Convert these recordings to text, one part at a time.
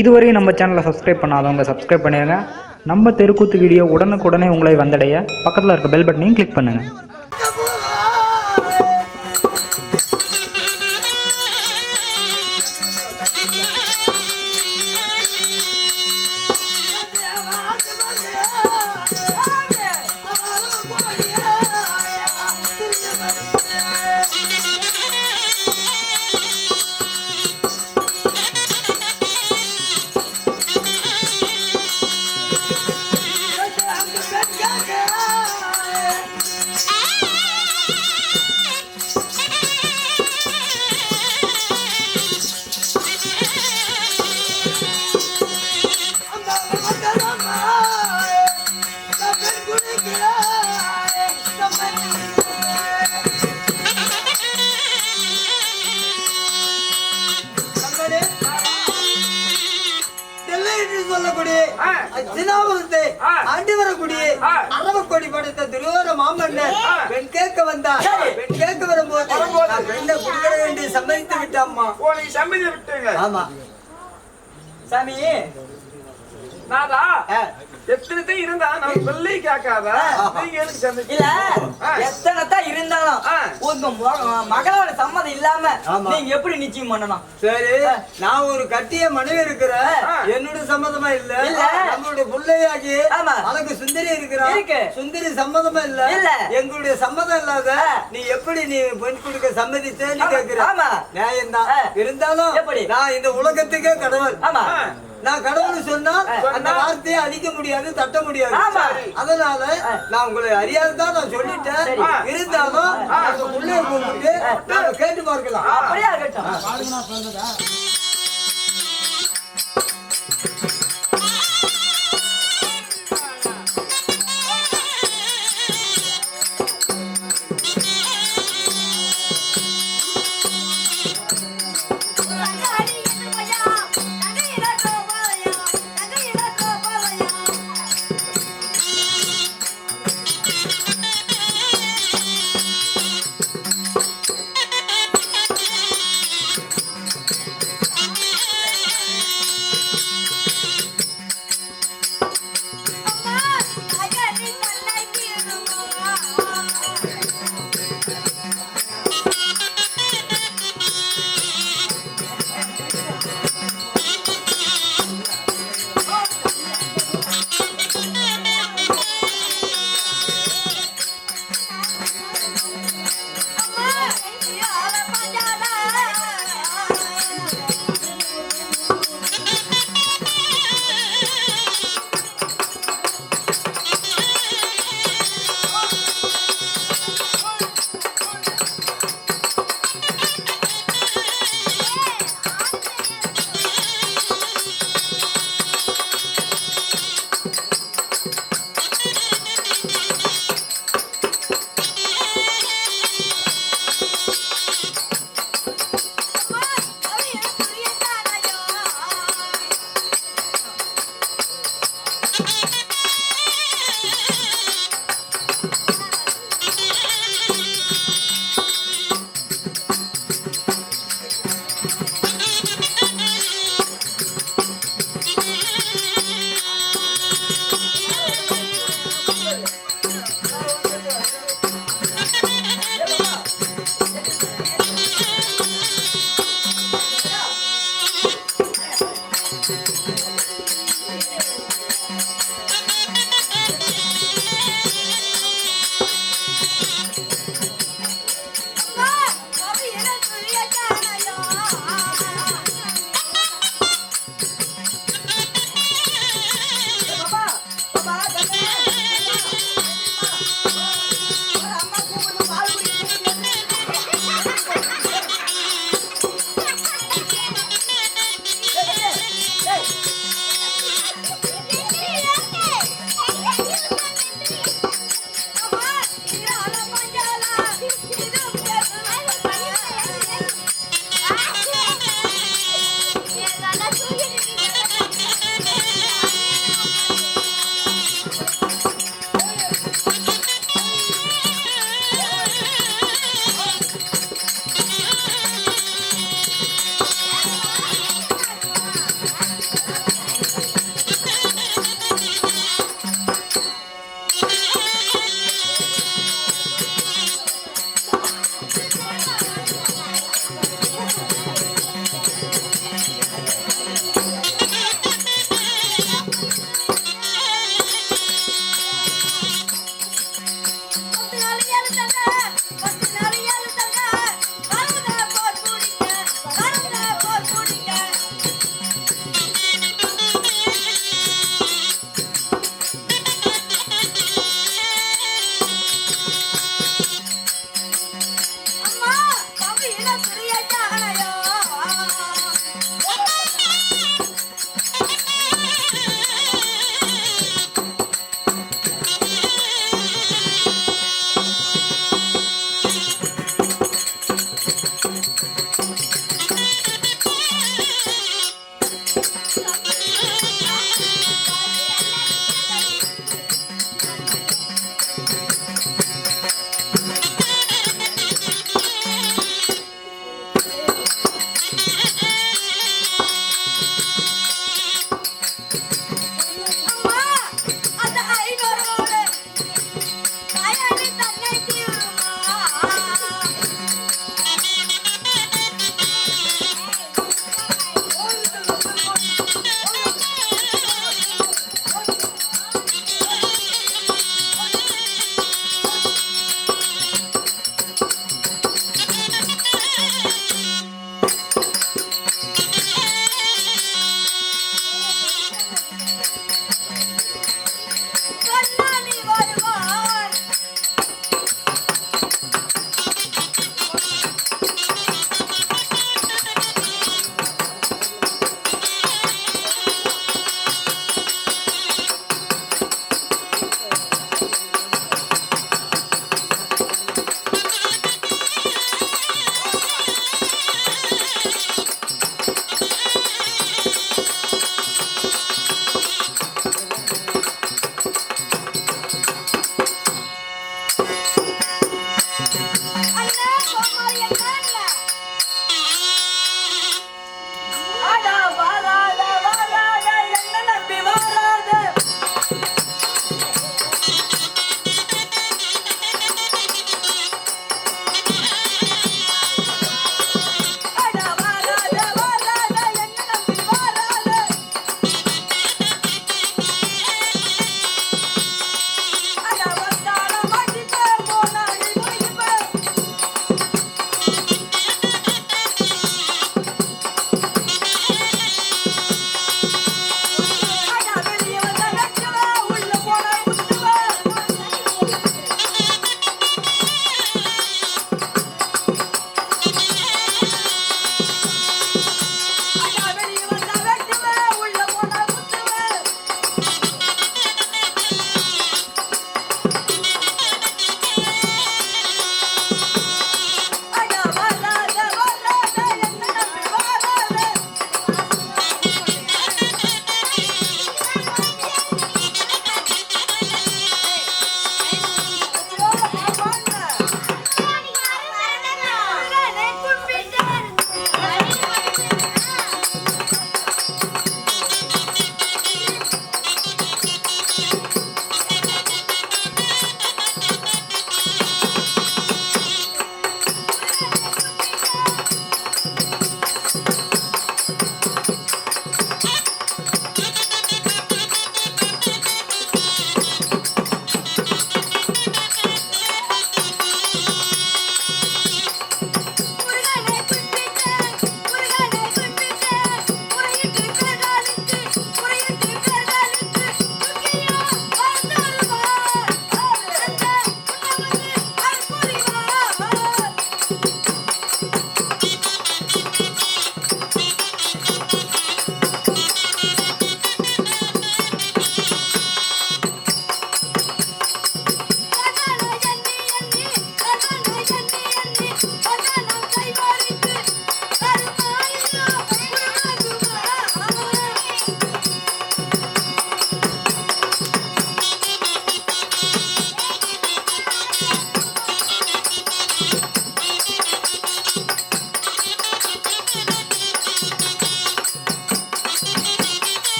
இதுவரையும் நம்ம சேனலை சப்ஸ்கிரைப் பண்ணாதவங்க சப்ஸ்கிரைப் பண்ணிடுங்க. நம்ம தெருக்கூத்து வீடியோ உடனுக்குடனே உங்களை வந்தடைய பக்கத்தில் இருக்க பெல் பட்டனையும் கிளிக் பண்ணுங்கள். ஆண்டு வரக்கூடிய அரவக்கொடி படைத்த துருவர மாமன்னர் பெண் கேட்க வந்தார். பெண் கேட்க வரும்போது பெண்ணை குடிக்கிற வேண்டிய சம்மதித்து விட்டாம்மா. சம்மதி விட்டுங்க. ஆமா சாமி நாதா எத்தனை இருந்தா நம்ம பிள்ளை கேட்காத நீங்க எதுக்கு இல்ல எத்தனைத்தான் இருந்தாலும் உங்க மகளோட சம்மதம் இல்லாம நீங்க எப்படி நிச்சயம் பண்ணணும்? சரி, நான் ஒரு கட்டிய மனைவி இருக்கிற என்னோட சம்மதமா இல்ல, நம்மளுடைய பிள்ளையாகி அதுக்கு சுந்தரி இருக்கிறான், சுந்தரி சம்மதமா இல்ல, எங்களுடைய சம்மதம் இல்லாத நீ எப்படி நீ பெண் கொடுக்க சம்மதிச்ச நீ கேக்குற நியாயம் தான். இருந்தாலும் நான் இந்த உலகத்துக்கே கடவுள். நான் கடவுள் சொன்னா அந்த வார்த்தையை அழிக்க முடியாது, தட்ட முடியாது. அதனால நான் உங்களை அறியாதுதான் நான் சொல்லிட்டேன். இருந்தாலும் அந்த உள்ளே கூப்பிட்டு நாம கேட்டு பார்க்கலாம். அப்படியே இருக்கட்டும்.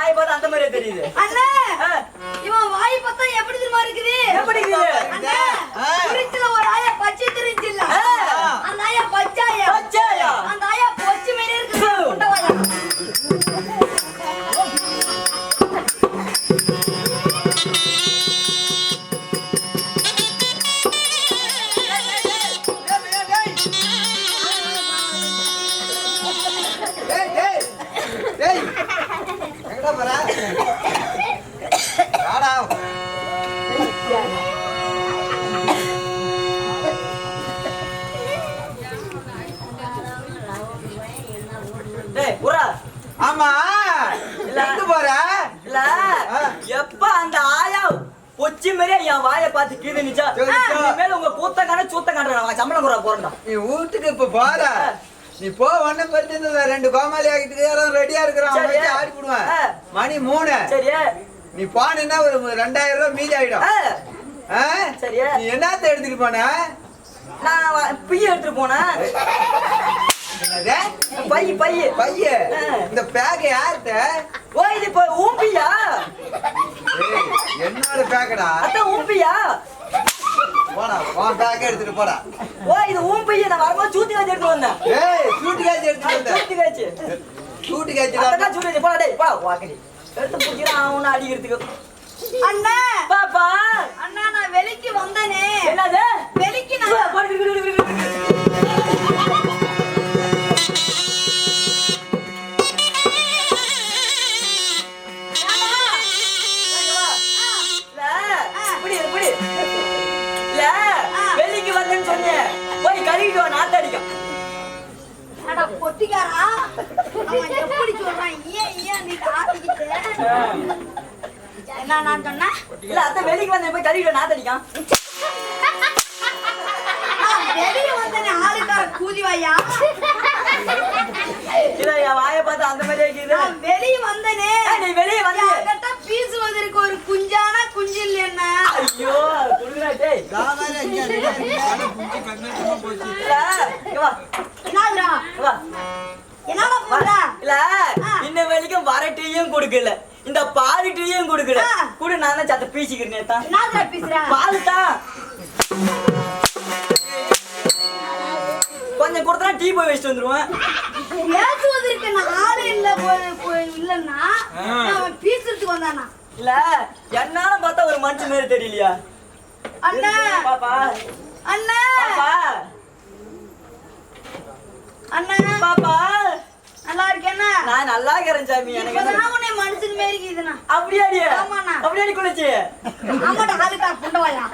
வாயை பார்த்தா அந்த மாதிரியே தெரியுது. அண்ணா இவன் வாய் பார்த்தா எப்படி தெரியுமா இருக்குது? எப்படி இருக்குது? அண்ணா குறிச்சில ஒரு ஆயா பச்சை தெரிஞ்சில்ல, அந்த ஆயா பச்சாயா, பச்சாயா, அந்த ஆயா பொச்சி மேலே இருக்குது. கொண்டவாயா எங்கடா போற? வாடா. டேய் புறா. ஆமா இல்ல. எங்க போற? இல்ல எப்ப அந்த ஆயா பொச்சி மாதிரியே என் வாயை பார்த்து கீழே நிச்சா மேல உங்க கூத்தக்கான சூத்தக்கான சம்பளம் குறா போறா. நீ வீட்டுக்கு இப்ப போற, நீ போ. ஒண்ணு பறிச்சு ரெண்டு கோமாளி ஆகிட்டு ரெடியா இருக்கிறான், சரி. வச்சு ஆடி போடுவேன். மணி 3. சரி நீ போனா ஒரு 2000 ரூபாய் மீதி ஆயிடும். ஆ? சரி. நீ என்னத்த எடுத்துட்டு போன? நான் பிய எடுத்துட்டு போனேன். என்னது? பைய பைய? இந்த பேக் யார்கிட்ட? ஓ இது இப்ப ஊம்பியா? ஏய், என்னோட பேக்கடா. அதான் ஊம்பியா? போடா, உன் பேக் எடுத்துட்டு போடா. ஓ இது ஊம்பியா? நான் வரும்போது சூத்தி காய்ச்சி எடுத்து வந்தேன். ஏய், சூட்டு காய்ச்சி எடுத்துட்டு வந்த. சூத்தி காய்ச்சி. சூட்டு காய்ச்சிடா. அதான் சூத்தி காய்ச்சி. போடா டேய் போடா வாக்கடி. எடுத்து புடிக்கிறான் அவன அடிக்கிறதுக்கு. அண்ணா பாப்பா அண்ணா நான் வெளிக்கு வந்தனே. என்னது? வெளிக்கு நான் வெளிக்கு வந்தேன்னு சொன்னேன். போய் கழுவிட்டு வா, நாத்தடிக்கும். அட பொட்டிக்காரா, அவன் எப்படி சொல்றான்? ஏன் நீ ஆத்திக்கிட்ட? என்ன நான் சொன்னேன்? இல்ல அத்தை வெளிக்கு வந்தேன், போய் கழுவிட்டு வா, நாத்தடிக்கும். வெளியே வந்தனே ஆளுக்கார கூதிவாயா. இல்ல என் வாயை பார்த்து அந்த மாதிரியே இருக்குது. நான் வெளியே வந்தனே. நீ வெளியே வந்து என்கிட்ட பீசுவதற்கு ஒரு குஞ்சான குஞ்சில் என்ன? ஐயோ குடுங்கடா டேய். சாதாரண இங்க ரெடியா இருக்கு. புடிச்சு கண்ணாட்டமா போச்சு. இல்ல இங்க வா. என்னடா? இங்க வா. என்னடா போறா? இல்ல இன்ன வரைக்கும் வர டீயும் கொடுக்கல, இந்த பால் டீயும் கொடுக்கல. கூட நான் தான் சத்த பீசிக்கிறேன் தான். என்னடா பீசுற? பால் தான் கொஞ்சம் கொடுத்தா டீ போய் வச்சுட்டு வந்துருவேன். பேசுவதற்கு நான் ஆளு இல்லன்னா அவன் பீசுறதுக்கு வந்தானா? இல்ல என்னால பார்த்தா ஒரு மனுஷன் மாதிரி தெரியலையா? அண்ணா பாப்பா அண்ணா பாப்பா அண்ணா பாப்பா நல்லா இருக்கேன்னா? நான் நல்லா இருக்கிறேன் சாமி. எனக்கு இப்பதான் உன்னை மனுஷன் மாரி இருக்குதுண்ணா. அப்படியாடி? ஆமாண்ணா. அப்படியாடி குளிச்சு? ஆமாடா ஆளுக்கார புண்டவாயா.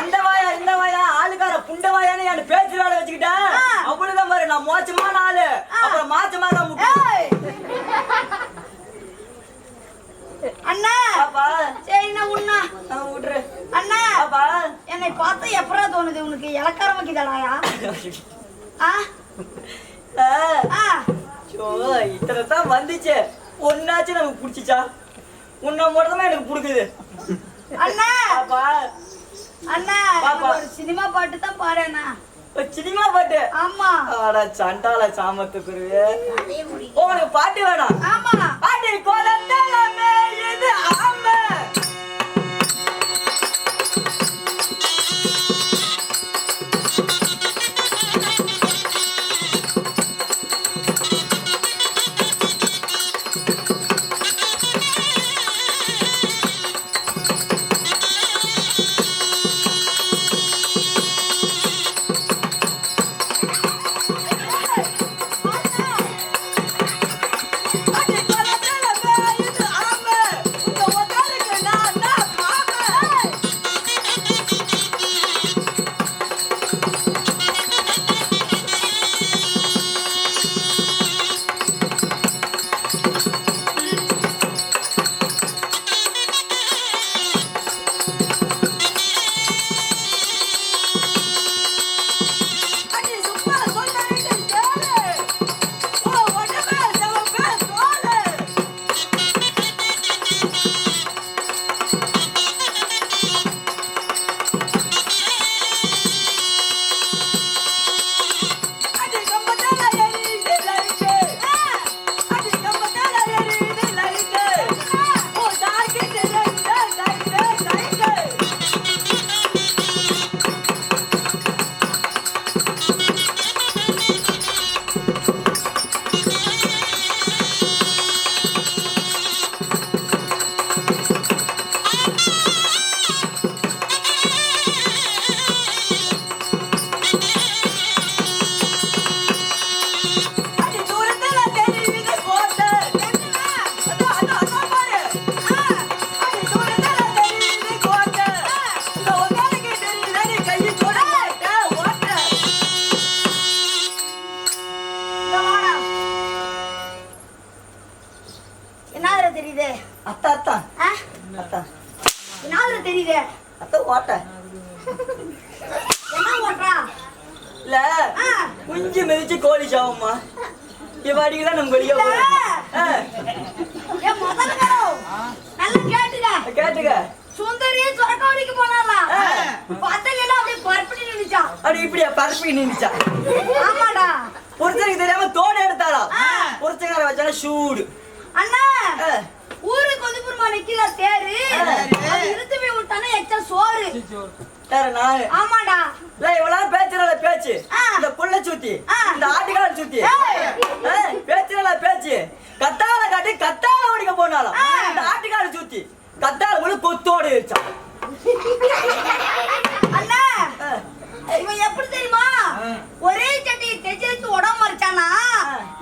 அந்த வாயா இந்த வாயா ஆளுக்கார புண்டவாயான்னு என் பேச்சு வேலை வச்சுக்கிட்டா அவ்வளவுதான் பாரு. நான் மோச்சமான ஆளு, அப்புறம் மாச்சமாக ஏய்! அண்ணா பாப்பா சரி நான் உண்ணா விட்டுரு. அண்ணா பாப்பா என்னை பார்த்தா எப்படா தோணுது உனக்கு? இலக்காரம் வைக்குதாடாயா? ஆ ஆ இத்தனை தான் வந்துச்சு, ஒன்னாச்சும் நமக்கு பிடிச்சிச்சா? உன்ன மட்டும் எனக்கு பிடிக்குது. அண்ணா பாப்பா அண்ணா பாப்பா. ஒரு சினிமா பாட்டு தான் பாடுறேண்ணா. ஒரு சினிமா பாட்டு? ஆமா. ஆடா சண்டால சாமத்துக்குருவே, உங்களுக்கு பாட்டு வேணாம்? ஆமா. அடி கொலந்தலமே இது ஆமா. அடி தெரியுது அத்தா அத்தா ஆ? அத்தா நாலு தெரியுது அத்தா ஓட்ட என்ன ஓட்டுறா இல்ல குஞ்சு மிதிச்சு கோழி சாவம்மா இவாடிக்கு நம்ம வெளியே ஏன் முதல்ல நல்லா கேட்டுக்க கேட்டுக்க சுந்தரி சொரக்காவடிக்கு போனாரா பத்தல அப்படியே பரப்பி நின்னுச்சா அப்படி இப்படியா பரப்பி நின்னுச்சா ஆமாடா புரிச்சனுக்கு தெரியாம தோடு எடுத்தாளா புரிச்சக்கார வச்சால ஷூடு அண்ணா ஊருக்கு வந்து புறமா நிக்கல தேரு அது இழுத்து போய் விட்டானே எச்சா சோறு வேற நாள் ஆமாடா இல்ல இவ்வளவு பேச்சுறல பேச்சு இந்த புள்ள சுத்தி இந்த ஆட்டுக்கால சுத்தி பேச்சுறல பேச்சு கத்தால காட்டி கத்தால ஓடிக்க போனாலும் இந்த ஆட்டுக்கால சுத்தி கத்தால முழு கொத்தோடு வச்சான் அண்ணா இவன் எப்படி தெரியுமா ஒரே சட்டையை தைச்சு உடம்பு மறைச்சானா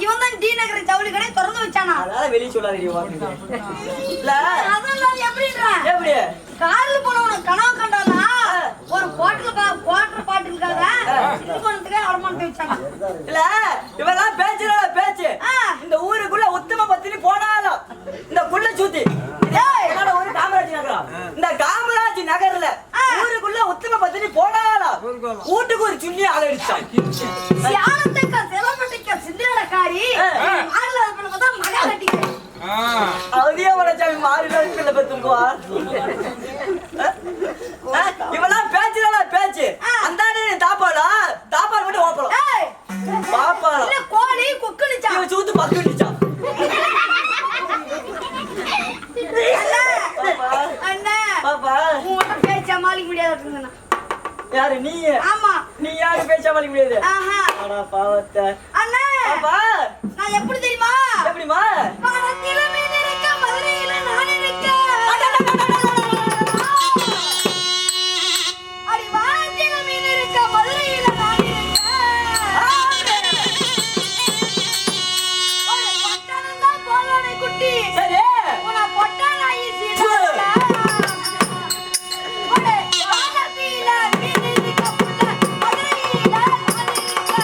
இவன் தான் டி நகர் ஜவுளி கடை திறந்து வச்சானா அதனால வெளியே சொல்லாதீங்க இல்ல அதெல்லாம் எப்படின்றா எப்படி கார்ல போனவன கனவு கண்டானா ஒரு குவாட்டர் பாட்டுக்காக இது பண்ணதுக்கு அவமானத்தை வச்சாங்க இல்ல இவெல்லாம் பேச்சுறல பேச்சு இந்த ஊருக்குள்ள உத்தம பத்தினி போனாலும் இந்த புள்ள சுத்தி என்னோட ஊரு காமராஜ் நகரம் இந்த காமராஜ் நகர்ல ஊருக்குள்ள உத்தம பத்தினி போனாலும் வீட்டுக்கு ஒரு சுண்ணி அலடிச்சான் சியானத்துக்கு செலவட்டிக்க சிந்திரக்காரி ஆறுல பண்ண பார்த்தா மகா கட்டிக்க அவதியா உடைச்சாமி மாறில பிள்ளை பெத்துக்குவா இவெல்லாம் பேச்சுறல பேச்சு அந்தாடி தாப்பாளா தாப்பால் மட்டும் ஓப்பலாம் பாப்பாளா இல்ல கோழி கொக்குனிச்சா இவன் சூத்து பத்து நிச்சான் அண்ணா பாப்பா உன்கிட்ட பேச்ச சமாளிக்க முடியாது யாரு நீ ஆமா நீ யாரு பேச சமாளிக்க முடியாது ஆஹா ஆனா பாவத்தை அண்ணா பாப்பா நான் எப்படி தெரியுமா எப்படிமா பணத்தில மீன் இருக்க மதுரையில நான் இருக்க அடி வானத்தில மீன் இருக்க மதுரையில நான் இருக்க ஒரு பட்டணம் தான் போலனை குட்டி சரி உன பொட்டனாயி சீடா ஒரு வானத்தில மீன் இருக்க புள்ள மதுரையில நான் இருக்க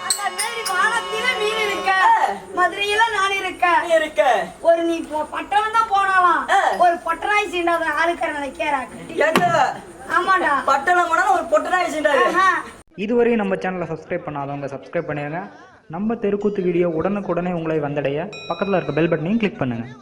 அந்த மேரி வானத்தில மீன் இருக்க மதுரையில நான் இருக்க நீ இருக்க ஒரு நீ பட்டணம் தான் போனாலாம் ஒரு பொட்டனாய் சீண்டாத ஆளுக்கார நினைக்கிறா என்ன ஆமாடா பட்டணம் போனா ஒரு பொட்டனாய் சென்றாரு ஆஹா. இதுவரையும் நம்ம சேனலை சப்ஸ்கிரைப் பண்ணாதவங்க சப்ஸ்கிரைப் பண்ணிடுங்க. நம்ம தெருக்கூத்து வீடியோ உடனுக்குடனே உங்களை வந்தடைய பக்கத்தில் இருக்க பெல் பட்டனையும் கிளிக் பண்ணுங்கள்.